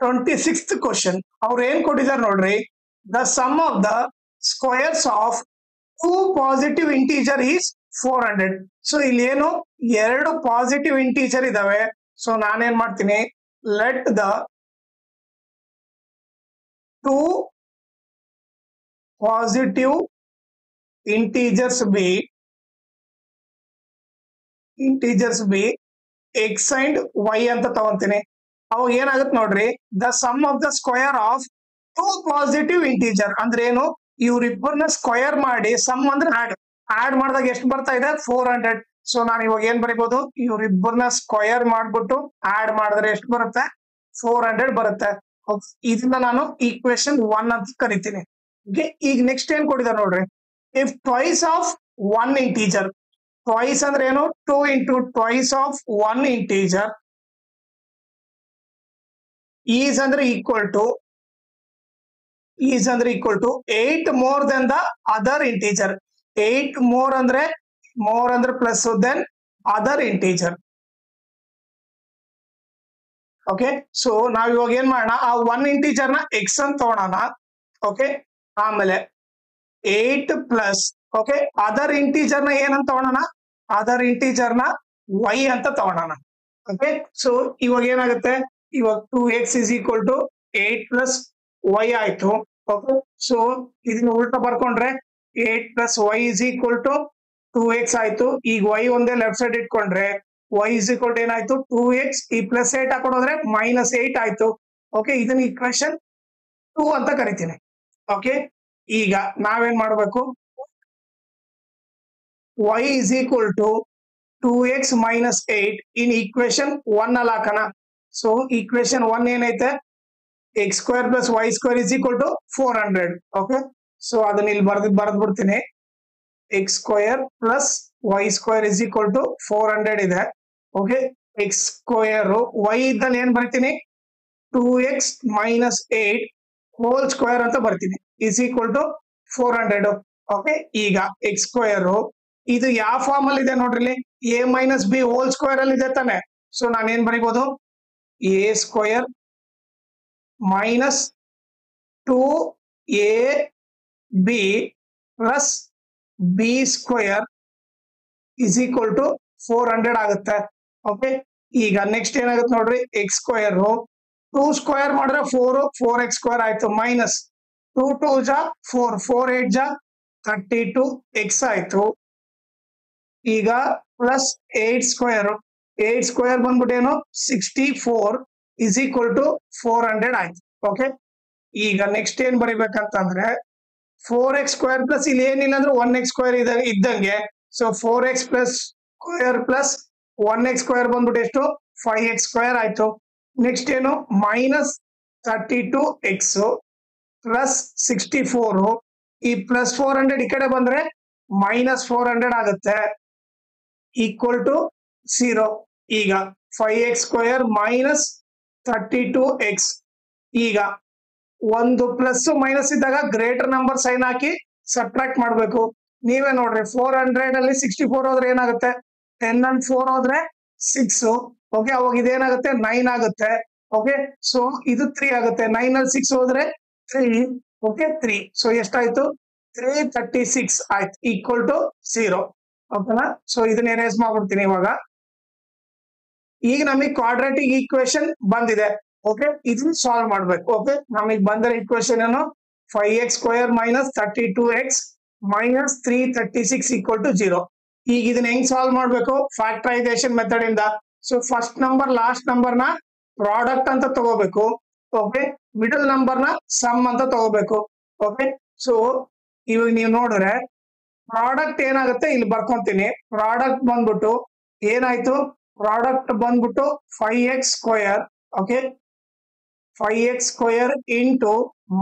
26th question ಅವ್ರು ಏನ್ ಕೊಟ್ಟಿದ್ದಾರೆ ನೋಡ್ರಿ, the sum of the squares of two positive integer is 400. So ಇಲ್ಲಿ ಏನು ಎರಡು ಪಾಸಿಟಿವ್ ಇಂಟೀಜರ್ ಇದಾವೆ. ಸೊ ನಾನೇನ್ ಮಾಡ್ತೀನಿ, let the two positive integers be x and y ಅಂತ ತಗೊಂತೀನಿ. ಅವಾಗ ಏನಾಗುತ್ತೆ ನೋಡ್ರಿ, the sum of the square of two positive integer ಅಂದ್ರೆ ಏನು, ಇವ್ರಿಬ್ಬರನ್ನ ಸ್ಕ್ವೇರ್ ಮಾಡಿ ಸಮ್ ಅಂದ್ರೆ ಆಡ್ ಮಾಡಿದಾಗ ಎಷ್ಟು ಬರ್ತಾ ಇದೆ 400. ಸೊ ನಾನು ಇವಾಗ ಏನ್ ಬರೀಬಹುದು, ಇವ್ರಿಬ್ಬರನ್ನ ಸ್ಕ್ವೇರ್ ಮಾಡ್ಬಿಟ್ಟು ಆಡ್ ಮಾಡಿದ್ರೆ ಎಷ್ಟು ಬರುತ್ತೆ 400 ಬರುತ್ತೆ. ಇದನ್ನ ನಾನು ಈಕ್ವೇಶನ್ 1 ಅಂತ ಕರಿತೀನಿ. ಈಗ ನೆಕ್ಸ್ಟ್ ಏನ್ ಕೊಟ್ಟಿದ್ದಾರೆ ನೋಡ್ರಿ, if twice of one integer, twice ಅಂದ್ರೆ ಏನು 2 into twice of one integer is ಅಂದ್ರೆ equal to 8 more than the other integer. 8 more ಅಂದ್ರೆ plus then other integer. Okay, so ನಾವ್ ಇವಾಗ ಏನ್ ಮಾಡೋಣ, ಆ ಒನ್ ಇಂಟೀಜರ್ ನ ಎಕ್ಸ್ ಅಂತ ತಗೊಳೋಣ. ಓಕೆ, ಆಮೇಲೆ 8 ಪ್ಲಸ್ ಓಕೆ ಅದರ್ ಇಂಟೀಜರ್ ನ ಏನಂತ ತಗೊಳೋಣ, ಅದರ್ ಇಂಟೀಜರ್ ನ ವೈ ಅಂತ ತಗೊಳೋಣ. ಓಕೆ, ಸೊ ಇವಾಗ ಏನಾಗುತ್ತೆ, ಇವಾಗ 2x is equal to 8 plus y ಆಯ್ತು. ಓಕೆ, ಸೊ ಇದನ್ನ ಉಲ್ಟಾ ಬರ್ಕೊಂಡ್ರೆ 8 plus y is equal to 2x ಆಯ್ತು. ಈಗ y ಒಂದೇ ಲೆಫ್ಟ್ ಸೈಡ್ ಇಟ್ಕೊಂಡ್ರೆ y is equal to ಏನಾಯ್ತು 2x, ಈ ಪ್ಲಸ್ 8 ಹಾಕೊಂಡ್ರೆ -8 ಆಯ್ತು. ಓಕೆ, ಇದನ್ನ ಈಕ್ವೇಶನ್ 2 ಅಂತ ಕರಿತೀನಿ. ಓಕೆ, ಈಗ ನಾವೇನ್ ಮಾಡ್ಬೇಕು, y is equal to 2x minus 8 in equation 1 ಅಲ್ಲಿ ಹಾಕೋಣ. ಸೊ ಈಕ್ವೇಶನ್ 1 ಏನೈತೆ, x square plus y square is equal to 400. Okay, so ಅದನ್ನ ಇಲ್ಲಿ ಬರ್ದ್ಬಿಡ್ತೀನಿ, x square plus y square is equal to 400 ಇದೆ. ಓಕೆ, x square y ಇದ್ದಲ್ಲಿ ಏನ್ ಬರ್ತೀನಿ 2x minus 8 whole square ಅಂತ ಬರ್ತೀನಿ is equal to 400. ಓಕೆ, ಈಗ x square ಇದು ಯಾವ ಫಾರ್ಮ್ ಅಲ್ಲಿ ಇದೆ ನೋಡ್ರಿ, a minus b whole square ಅಲ್ಲಿ ಇದೆ ತಾನೆ. ಸೊ ನಾನು ಏನ್ ಬರೀಬಹುದು, a square minus 2ab plus b square is equal to 400 ಆಗುತ್ತೆ. ಓಕೆ, ಈಗ ನೆಕ್ಸ್ಟ್ ಏನಾಗುತ್ತೆ ನೋಡ್ರಿ, x square 2 ಸ್ಕ್ವೇರ್ ಮಾಡಿದ್ರೆ 4x ಸ್ಕ್ವೇರ್ ಆಯ್ತು, ಮೈನಸ್ 2 2 ಜಾ 4 4 8 ಜಾ 32x ಆಯ್ತು. ಈಗ ಪ್ಲಸ್ 8 ಸ್ಕ್ವೇರ್ ಬಂದ್ಬಿಟ್ಟು ಏನು 64 is equal to 400 ಆಯ್ತು. ಓಕೆ, ಈಗ ನೆಕ್ಸ್ಟ್ ಏನ್ ಬರಿಬೇಕಂತಂದ್ರೆ 4x ಸ್ಕ್ವೇರ್ ಪ್ಲಸ್ ಇಲ್ಲಿ ಏನಿಲ್ಲ ಅಂದ್ರೆ 1x ಸ್ಕ್ವೇರ್ ಇದ್ದಂಗೆ. So 4x plus square plus 1x square ಬಂದ್ಬಿಟ್ಟು ಎಷ್ಟು 5x ಸ್ಕ್ವೇರ್ ಆಯ್ತು. ನೆಕ್ಸ್ಟ್ ಏನು -32x ಪ್ಲಸ್ 64, ಈ ಪ್ಲಸ್ 400 ಈ ಕಡೆ ಬಂದ್ರೆ -400 ಆಗುತ್ತೆ, ಈಕ್ವಲ್ ಟು 0. ಈಗ 5x ಸ್ಕ್ವೇರ್ ಮೈನಸ್ 32x, ಈಗ ಒಂದು ಪ್ಲಸ್ ಮೈನಸ್ ಇದ್ದಾಗ ಗ್ರೇಟರ್ ನಂಬರ್ ಸೈನ್ ಹಾಕಿ ಸಬ್ಟ್ರಾಕ್ಟ್ ಮಾಡ್ಬೇಕು. ನೀವೇ ನೋಡ್ರಿ, 400 ಅಲ್ಲಿ 64 ಹೋದ್ರೆ ಏನಾಗುತ್ತೆ, 10 and 4 ಹೋದ್ರೆ 6. ಓಕೆ, ಅವಾಗ ಇದೇನಾಗುತ್ತೆ 9 ಆಗುತ್ತೆ. ಓಕೆ, ಸೊ ಇದು 3 ಆಗುತ್ತೆ. 9 ಅಲ್ಲಿ 6 ಹೋದ್ರೆ 3. ಓಕೆ, 3. ಸೊ ಎಷ್ಟಾಯ್ತು 336 ಆಯ್ತು, ಈಕ್ವಲ್ ಟು 0. ಓಕೆನಾ, ಸೊ ಇದನ್ನ ಎರೇಸ್ ಮಾಡ್ಬಿಡ್ತೀನಿ. ಇವಾಗ ಈಗ ನಮಗೆ ಕ್ವಾಡ್ರಾಟಿಕ್ ಈಕ್ವೇಶನ್ ಬಂದಿದೆ. ಓಕೆ, ಇದನ್ನ ಸಾಲ್ವ್ ಮಾಡ್ಬೇಕು. ಓಕೆ, ನಮಗೆ ಬಂದಿರೋ ಈಕ್ವೇಶನ್ ಏನು 5x square minus 32x minus 336 equal to 0. ಈಗ ಇದನ್ನ ಹೆಂಗ್ ಸಾಲ್ವ್ ಮಾಡ್ಬೇಕು, ಫ್ಯಾಕ್ಟರೈಸೇಷನ್ ಮೆಥಡ್ ಇಂದ. So first number last number ನ ಪ್ರಾಡಕ್ಟ್ ಅಂತ ತಗೋಬೇಕು. ಓಕೆ, ಮಿಡಲ್ ನಂಬರ್ ನ ಸಮ್ ಅಂತ ತಗೋಬೇಕು. ಓಕೆ, ಸೊ ಇವಾಗ ನೀವು ನೋಡಿದ್ರೆ ಪ್ರಾಡಕ್ಟ್ ಏನಾಗುತ್ತೆ ಇಲ್ಲಿ ಬರ್ಕೊಂತೀನಿ. ಪ್ರಾಡಕ್ಟ್ ಬಂದ್ಬಿಟ್ಟು ಏನಾಯ್ತು, ಪ್ರಾಡಕ್ಟ್ ಬಂದ್ಬಿಟ್ಟು 5x square. Okay, 5x square into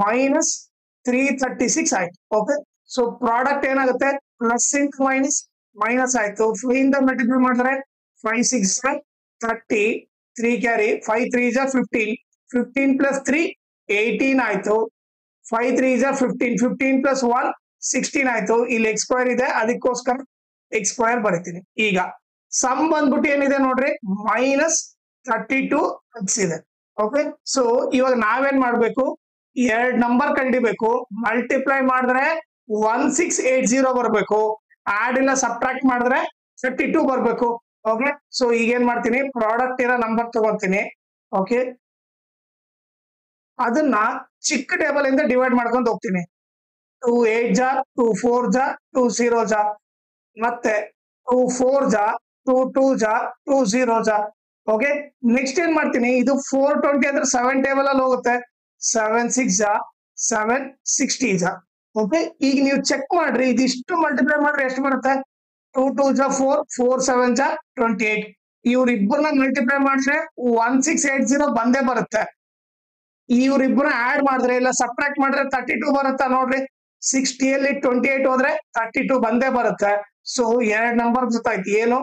minus 336 ಆಯ್ತು. ಓಕೆ, ಸೊ ಪ್ರಾಡಕ್ಟ್ ಏನಾಗುತ್ತೆ ಪ್ಲಸ್ ಇಂಟು ಮೈನಸ್ ಮೈನಸ್ ಆಯ್ತು. 3 ಇಂದ ಮಲ್ಟಿಪ್ಲೈ ಮಾಡಿದ್ರೆ 5 6 30, 3 ಕ್ಯಾರಿ 5 3 ಜಾ 15, 15 ಪ್ಲಸ್ 3 18 ಆಯ್ತು. 5 3 ಜಾ 15, 15 ಪ್ಲಸ್ 1 16 ಆಯ್ತು. ಇಲ್ಲಿ x ಸ್ಕ್ವೇರ್ ಇದೆ, ಅದಕ್ಕೋಸ್ಕರ x ಸ್ಕ್ವೇರ್ ಬರೀತೀನಿ. ಈಗ ಸಮ್ ಬಂದ್ಬಿಟ್ಟು ಏನಿದೆ ನೋಡ್ರಿ -32x ಇದೆ. ಓಕೆ ಸೊ ಇವಾಗ ನಾವೇನ್ ಮಾಡ್ಬೇಕು, ಎರಡ್ ನಂಬರ್ ಕಂಡಿಬೇಕು, ಮಲ್ಟಿಪ್ಲೈ ಮಾಡಿದ್ರೆ 1680 ಬರ್ಬೇಕು, ಆಡ್ ಇಲ್ಲ ಸಬ್ಟ್ರಾಕ್ಟ್ ಮಾಡಿದ್ರೆ 32 ಬರ್ಬೇಕು. ಓಕೆ ಸೊ ಈಗೇನ್ ಮಾಡ್ತೀನಿ, ಪ್ರಾಡಕ್ಟ್ ಇರೋ ನಂಬರ್ ತಗೊಂತೀನಿ. ಓಕೆ ಅದನ್ನ ಚಿಕ್ಕ ಟೇಬಲ್ ಇಂದ ಡಿವೈಡ್ ಮಾಡ್ಕೊಂಡು ಹೋಗ್ತೀನಿ. 2 8 ಜಾ 2 4 ಜಾ 2 0 ಜಾ, ಮತ್ತೆ 2 4 ಜಾ 2 2 ಜಾ 2 0 ಜಾ. ಓಕೆ ನೆಕ್ಸ್ಟ್ ಏನ್ ಮಾಡ್ತೀನಿ, ಇದು 420 ಅಂದ್ರೆ 7 ಟೇಬಲ್ ಅಲ್ಲಿ ಹೋಗುತ್ತೆ. 7 6 ಜಾ 7 60 ಜಾ. ಓಕೆ ಈಗ ನೀವು ಚೆಕ್ ಮಾಡ್ರಿ, ಇದಿಷ್ಟು ಮಲ್ಟಿಪ್ಲೈ ಮಾಡ್ರೆ ಎಷ್ಟು ಬರುತ್ತೆ. 2 2 ಜಾ 4 4 7 ಜಾ 28. ಇವ್ರಿಬ್ಬರನ್ನ ಮಲ್ಟಿಪ್ಲೈ ಮಾಡಿದ್ರೆ 1680 ಬಂದೇ ಬರುತ್ತೆ. ಇವ್ರಿಬ್ಬರನ್ನ ಆಡ್ ಮಾಡಿದ್ರೆ ಇಲ್ಲ ಸಬ್ಟ್ರಾಕ್ಟ್ ಮಾಡಿದ್ರೆ 32 ಬರುತ್ತಾ ನೋಡ್ರಿ. 60 ಅಲ್ಲಿ 28 ಹೋದ್ರೆ 32 ಬಂದೇ ಬರುತ್ತೆ. ಸೊ ಎರಡ್ ನಂಬರ್ ಗೊತ್ತಾಯ್ತು, ಏನು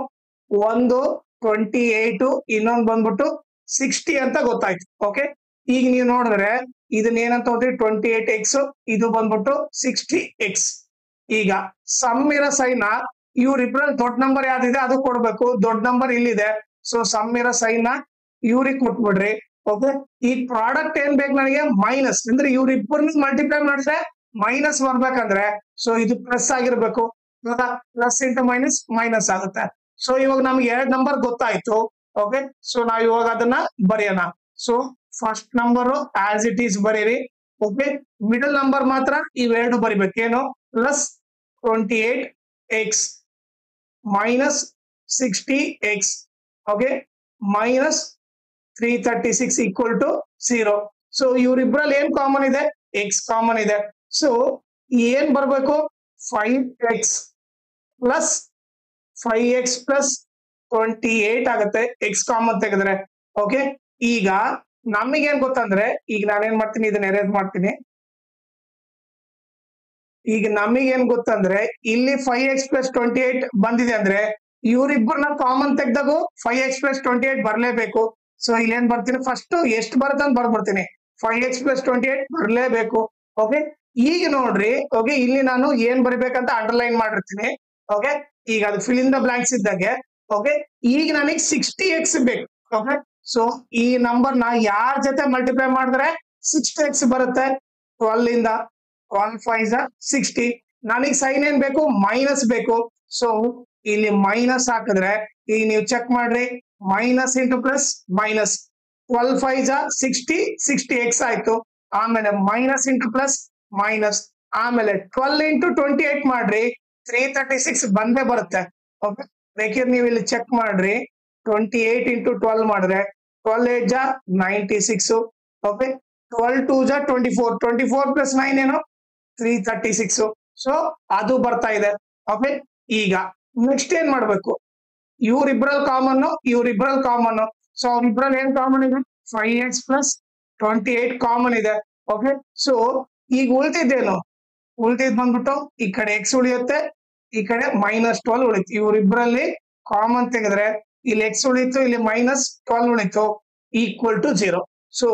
ಒಂದು 28, ಇನ್ನೊಂದು ಬಂದ್ಬಿಟ್ಟು 60 ಅಂತ ಗೊತ್ತಾಯ್ತು. ಓಕೆ ಈಗ ನೀವು ನೋಡಿದ್ರೆ ಇದನ್ನ ಏನಂತ ಹೋದ್ರಿ, 28x, ಇದು ಬಂದ್ಬಿಟ್ಟು 60x. ಈಗ ಸಮ್ ಇರೋ ಸೈನ್ ಇವ್ರಿಬ್ರಲ್ಲಿ ದೊಡ್ಡ ನಂಬರ್ ಯಾವ್ದಿದೆ ಅದು ಕೊಡ್ಬೇಕು, ದೊಡ್ಡ ನಂಬರ್ ಇಲ್ಲಿದೆ. ಸೊ ಸಮ್ ಇರೋ ಸೈನ್ ಇವ್ರಿಗೆ ಕೊಟ್ಬಿಡ್ರಿ. ಓಕೆ ಈ ಪ್ರಾಡಕ್ಟ್ ಏನ್ ಬೇಕು ನನಗೆ, ಮೈನಸ್ ಅಂದ್ರೆ ಇವ್ರಿಬ್ಬರನ್ನ ಮಲ್ಟಿಪ್ಲೈ ಮಾಡಿದ್ರೆ ಮೈನಸ್ ಬರ್ಬೇಕಂದ್ರೆ ಸೊ ಇದು ಪ್ಲಸ್ ಆಗಿರ್ಬೇಕು. ಇವಾಗ ಪ್ಲಸ್ ಇಂಟು ಮೈನಸ್ ಮೈನಸ್ ಆಗುತ್ತೆ. ಸೊ ಇವಾಗ ನಮ್ಗೆ ಎರಡ್ ನಂಬರ್ ಗೊತ್ತಾಯ್ತು. ಓಕೆ ಸೊ ನಾವ್ ಇವಾಗ ಅದನ್ನ ಬರೆಯೋಣ. So first number as it is ಬರೀರಿ. ಓಕೆ ಮಿಡಲ್ ನಂಬರ್ ಮಾತ್ರ ಇವೆರಡು ಬರಿಬೇಕು. ಏನು, plus 28x minus 60x. Okay minus 336 equal to 0. So ಇವ್ರಿಬ್ರಲ್ಲಿ ಏನ್ ಕಾಮನ್ ಇದೆ, ಎಕ್ಸ್ ಕಾಮನ್ ಇದೆ. ಸೊ ಏನ್ ಬರ್ಬೇಕು, 5x ಪ್ಲಸ್ 5x ಪ್ಲಸ್ 28 ಆಗುತ್ತೆ, ಎಕ್ಸ್ ಕಾಮನ್ ತೆಗೆದ್ರೆ. ಓಕೆ ಈಗ ನಮಗೇನ್ ಗೊತ್ತಂದ್ರೆ, ಈಗ ನಾನೇನ್ ಮಾಡ್ತೀನಿ, ಇದನ್ನ ಎರೇಸ್ ಮಾಡ್ತೀನಿ. ಈಗ ನಮಗೇನ್ ಗೊತ್ತಂದ್ರೆ ಇಲ್ಲಿ 5x ಪ್ಲಸ್ 28 ಬಂದಿದೆ ಅಂದ್ರೆ ಇವ್ರಿಬ್ಬರನ್ನ ಕಾಮನ್ ತೆಗ್ದಾಗು 5x ಪ್ಲಸ್ 28 ಬರ್ಲೇಬೇಕು. ಸೊ ಇಲ್ಲಿ ಏನ್ ಬರ್ತೀನಿ, ಫಸ್ಟ್ ಎಷ್ಟು ಬರುತ್ತೆ ಅಂತ ಬರ್ಬಿಡ್ತೀನಿ. 5x plus 28 ಬರ್ಲೇಬೇಕು. ಓಕೆ ಈಗ ನೋಡ್ರಿ, ಓಕೆ ಇಲ್ಲಿ ನಾನು ಏನ್ ಬರಿಬೇಕಂತ ಅಂಡರ್ಲೈನ್ ಮಾಡಿರ್ತೀನಿ. ಓಕೆ ಈಗ ಅದು ಫಿಲ್ ಇನ್ ದ ಬ್ಲಾಂಕ್ಸ್ ಇದ್ದಾಗೆ. ಓಕೆ ಈಗ ನನಗೆ 60x ಬೇಕು. ಓಕೆ ಸೊ ಈ ನಂಬರ್ ನ ಯಾರ ಜೊತೆ ಮಲ್ಟಿಪ್ಲೈ ಮಾಡಿದ್ರೆ 60x ಬರುತ್ತೆ. 12 ಇಂದ 12 5 60. ನನಗೆ ಸೈನ್ ಏನ್ ಬೇಕು, ಮೈನಸ್ ಬೇಕು. ಸೊ ಇಲ್ಲಿ ಮೈನಸ್ ಹಾಕಿದ್ರೆ ಈಗ ನೀವು ಚೆಕ್ ಮಾಡ್ರಿ, minus into plus minus, 12 5 60 60x ಆಯ್ತು. ಆಮೇಲೆ ಮೈನಸ್ ಇಂಟು ಪ್ಲಸ್ ಮೈನಸ್, ಆಮೇಲೆ 12 ಇಂಟು 28 ಮಾಡ್ರಿ, 336 ಬಂದೇ ಬರುತ್ತೆ. ಓಕೆ ಬೇಕಿದ್ರೆ ನೀವು ಇಲ್ಲಿ ಚೆಕ್ ಮಾಡ್ರಿ, 28 ಇಂಟು 12 ಮಾಡಿದ್ರೆ 12 8 ಜಾ 96. ಓಕೆ 12 2 ಜಾ 24, 24 ಪ್ಲಸ್ 9 ಏನು 336. ಸೊ ಅದು ಬರ್ತಾ ಇದೆ. ಓಕೆ ಈಗ ನೆಕ್ಸ್ಟ್ ಏನ್ ಮಾಡ್ಬೇಕು, ಇವ್ರಿಬ್ರಲ್ಲಿ ಕಾಮನ್. ಸೊ ಅವ್ರಿಬ್ರಲ್ಲಿ ಏನ್ ಕಾಮನ್ ಇದೆ, 5x ಪ್ಲಸ್ 28 ಕಾಮನ್ ಇದೆ. ಓಕೆ ಸೊ ಈಗ ಉಳಿದಿದ್ದೇನು, ಉಳಿದಿದ್ ಬಂದ್ಬಿಟ್ಟು ಈ ಕಡೆ x ಉಳಿಯುತ್ತೆ, ಈ ಕಡೆ -12 ಉಳಿತು. ಇವ್ರಿಬ್ರಲ್ಲಿ ಕಾಮನ್ ತೆಗೆದ್ರೆ ಇಲ್ಲಿ x ಉಳಿತು, ಇಲ್ಲಿ -12 ಉಳಿತು, ಈಕ್ವಲ್ ಟು 0. ಸೊ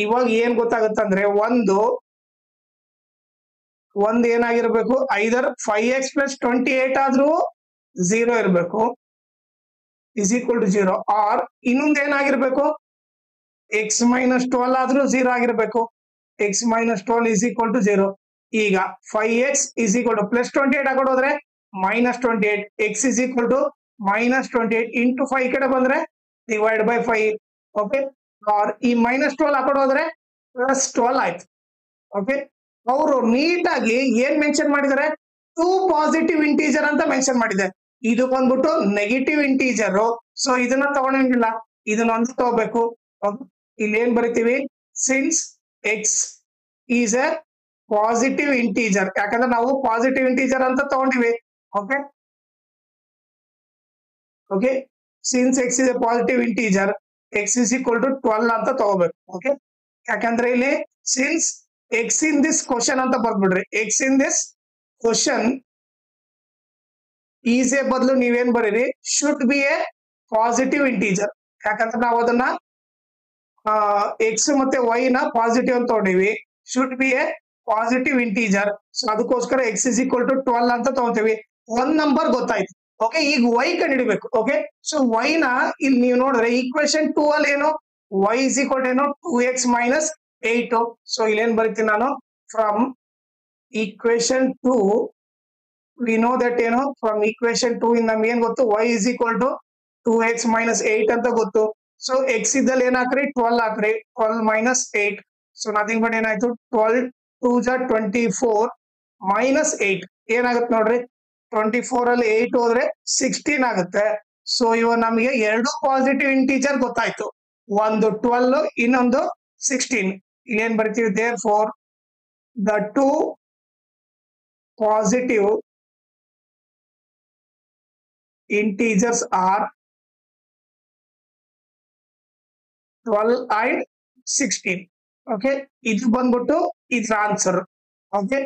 ಇವಾಗ ಏನ್ ಗೊತ್ತಾಗುತ್ತಂದ್ರೆ ಒಂದು ಏನಾಗಿರ್ಬೇಕು, ಐದರ್ 5x ಪ್ಲಸ್ 28 ಆದ್ರೂ 0 ಇರ್ಬೇಕು, ಇಸ್ ಈಕ್ವಲ್ ಟು 0. ಆರ್ ಇನ್ನೊಂದು ಏನಾಗಿರ್ಬೇಕು, x -12 ಆದ್ರೂ 0 ಆಗಿರ್ಬೇಕು, x -12 ಇಸ್ ಈಕ್ವಲ್ ಟು 0. ಈಗ 5x is equal to plus 28 ಹಾಕೊಂಡು ಹೋದ್ರೆ -28, x is equal to -28 into 5 ಕಡೆ ಬಂದ್ರೆ ಡಿವೈಡ್ ಬೈ 5. ಓಕೆ ಆರ್ ಈ -12 ಹಾಕೊಂಡು ಹೋದ್ರೆ +12 ಆಯ್ತು. ಓಕೆ ಅವರು ನೀಟಾಗಿ ಏನ್ ಮೆನ್ಷನ್ ಮಾಡಿದ್ದಾರೆ, 2 ಪಾಸಿಟಿವ್ ಇಂಟೀಜರ್ ಅಂತ ಮೆನ್ಷನ್ ಮಾಡಿದೆ. ಇದು ಬಂದ್ಬಿಟ್ಟು ನೆಗೆಟಿವ್ ಇಂಟೀಜರ್. ಸೊ ಇದನ್ನ ತಗೊಂಡಿಲ್ಲ, ಇದನ್ನ ಒಂದು ತಗೋಬೇಕು. ಇಲ್ಲಿ ಏನ್ ಬರಿತೀವಿ, since x is a positive integer, ಯಾಕಂದ್ರೆ ನಾವು ಪಾಸಿಟಿವ್ ಇಂಟೀಜರ್ ಅಂತ ತಗೊಂಡಿವಿ. Okay okay since x is a positive integer, x is equal to 12 ಅಂತ ತಗೋಬೇಕು. ಓಕೆ ಯಾಕಂದ್ರೆ ಇಲ್ಲಿ since x in this question ಅಂತ ಬರ್ಬಿಡ್ರಿ, x in this question is a ಬದಲು ನೀವೇನ್ ಬರೀರಿ, should be a positive integer. ಯಾಕಂದ್ರೆ ನಾವು ಅದನ್ನ x ಮತ್ತೆ y ನ ಪಾಸಿಟಿವ್ ಅಂತ ತಗೊಂಡಿವಿ, should be a positive integer. So ಅದಕ್ಕೋಸ್ಕರ x ಇಸ್ ಈಕ್ವಲ್ ಟು 12 ಅಂತ ತಗೋತೀವಿ. ಒಂದ್ ನಂಬರ್ ಗೊತ್ತಾಯ್ತು. ಓಕೆ ಈಗ y ಕಂಡುಹಿಡಿಬೇಕು. ಓಕೆ ಸೊ y ನ ಇಲ್ಲಿ ನೀವು ನೋಡಿದ್ರೆ ಈಕ್ವೇಶನ್ 2 ಅಲ್ಲಿ ಏನು, y is equal to ಏನು 2x minus 8. ಸೊ ಇಲ್ಲೇನ್ ಬರೀತೀನಿ ನಾನು from equation 2 we know that ಏನು from equation 2 ಇಂದ ನಮ್ಗೆ ಏನ್ ಗೊತ್ತು y is equal to 2x minus 8 ಅಂತ ಗೊತ್ತು. ಸೊ x ಇದ್ದಲ್ಲಿ ಏನ್ ಹಾಕ್ರಿ 12 ಹಾಕ್ರಿ 12 minus 8. ಸೊ ನಥಿಂಗ್ ಬಟ್ ಏನಾಯ್ತು 12 2 24 minus 8 ಏನಾಗುತ್ತೆ ನೋಡ್ರಿ 24 ಅಲ್ಲಿ 8 ಹೋದ್ರೆ 16 ಆಗುತ್ತೆ. ಸೊ ಇವಾಗ ನಮಗೆ ಎರಡು ಪಾಸಿಟಿವ್ ಇಂಟೀಜರ್ ಗೊತ್ತಾಯ್ತು, ಒಂದು 12 ಇನ್ನೊಂದು 16. ಏನ್ ಬರ್ತೀವಿ therefore the two positive integers are 12 and 16. Okay, ಇದು ಬಂದ್ಬಿಟ್ಟು ಇದ್ರ ಆನ್ಸರ್. ಓಕೆ,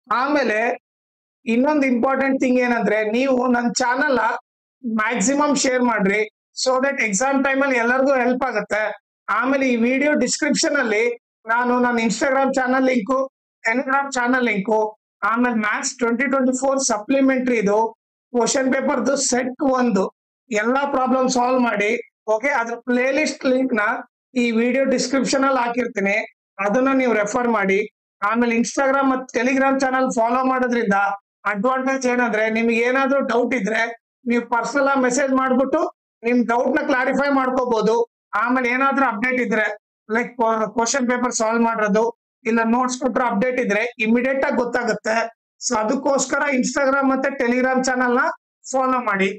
ಆಮೇಲೆ ಇನ್ನೊಂದು ಇಂಪಾರ್ಟೆಂಟ್ ಥಿಂಗ್ ಏನಂದ್ರೆ ನೀವು ನನ್ನ ಚಾನಲ್ ಮ್ಯಾಕ್ಸಿಮಮ್ ಶೇರ್ ಮಾಡ್ರಿ, ಸೊ ದಟ್ ಎಕ್ಸಾಮ್ ಟೈಮ್ ಅಲ್ಲಿ ಎಲ್ಲರಿಗೂ ಹೆಲ್ಪ್ ಆಗುತ್ತೆ. ಆಮೇಲೆ ಈ ವಿಡಿಯೋ ಡಿಸ್ಕ್ರಿಪ್ಷನ್ ಅಲ್ಲಿ ನಾನು ನನ್ನ Instagram channel link, Telegram channel link, ಆಮೇಲೆ ಮ್ಯಾಥ್ಸ್ 2024 ಸಪ್ಲಿಮೆಂಟ್ರಿ ಇದು ಕ್ವಶನ್ ಪೇಪರ್ದು ಸೆಟ್ 1 ಎಲ್ಲಾ ಪ್ರಾಬ್ಲಮ್ ಸಾಲ್ವ್ ಮಾಡಿ. ಓಕೆ, ಅದ್ರ ಪ್ಲೇ ಲಿಸ್ಟ್ ಲಿಂಕ್ ನ ಈ ವಿಡಿಯೋ ಡಿಸ್ಕ್ರಿಪ್ಷನ್ ಅಲ್ಲಿ ಹಾಕಿರ್ತೀನಿ, ಅದನ್ನ ನೀವು ರೆಫರ್ ಮಾಡಿ. ಆಮೇಲೆ ಇನ್ಸ್ಟಾಗ್ರಾಮ್ ಮತ್ತು ಟೆಲಿಗ್ರಾಮ್ ಚಾನಲ್ ಫಾಲೋ ಮಾಡೋದ್ರಿಂದ ಅಡ್ವಾಂಟೇಜ್ ಏನಂದ್ರೆ ನಿಮ್ಗೆ ಏನಾದ್ರೂ ಡೌಟ್ ಇದ್ರೆ ನೀವು ಪರ್ಸನಲ್ ಆಗಿ ಮೆಸೇಜ್ ಮಾಡ್ಬಿಟ್ಟು ನಿಮ್ ಡೌಟ್ ನ ಕ್ಲಾರಿಫೈ ಮಾಡ್ಕೋಬಹುದು. ಆಮೇಲೆ ಏನಾದ್ರೂ ಅಪ್ಡೇಟ್ ಇದ್ರೆ ಲೈಕ್ ಕ್ವಶನ್ ಪೇಪರ್ ಸಾಲ್ವ್ ಮಾಡೋದು ಇಲ್ಲ ನೋಟ್ಸ್ ಕೊಟ್ಟರೆ ಅಪ್ಡೇಟ್ ಇದ್ರೆ ಇಮಿಡಿಯೇಟ್ ಆಗಿ ಗೊತ್ತಾಗುತ್ತೆ. ಸೊ ಅದಕ್ಕೋಸ್ಕರ ಇನ್ಸ್ಟಾಗ್ರಾಮ್ ಮತ್ತೆ ಟೆಲಿಗ್ರಾಮ್ ಚಾನಲ್ ನ ಫಾಲೋ ಮಾಡಿ.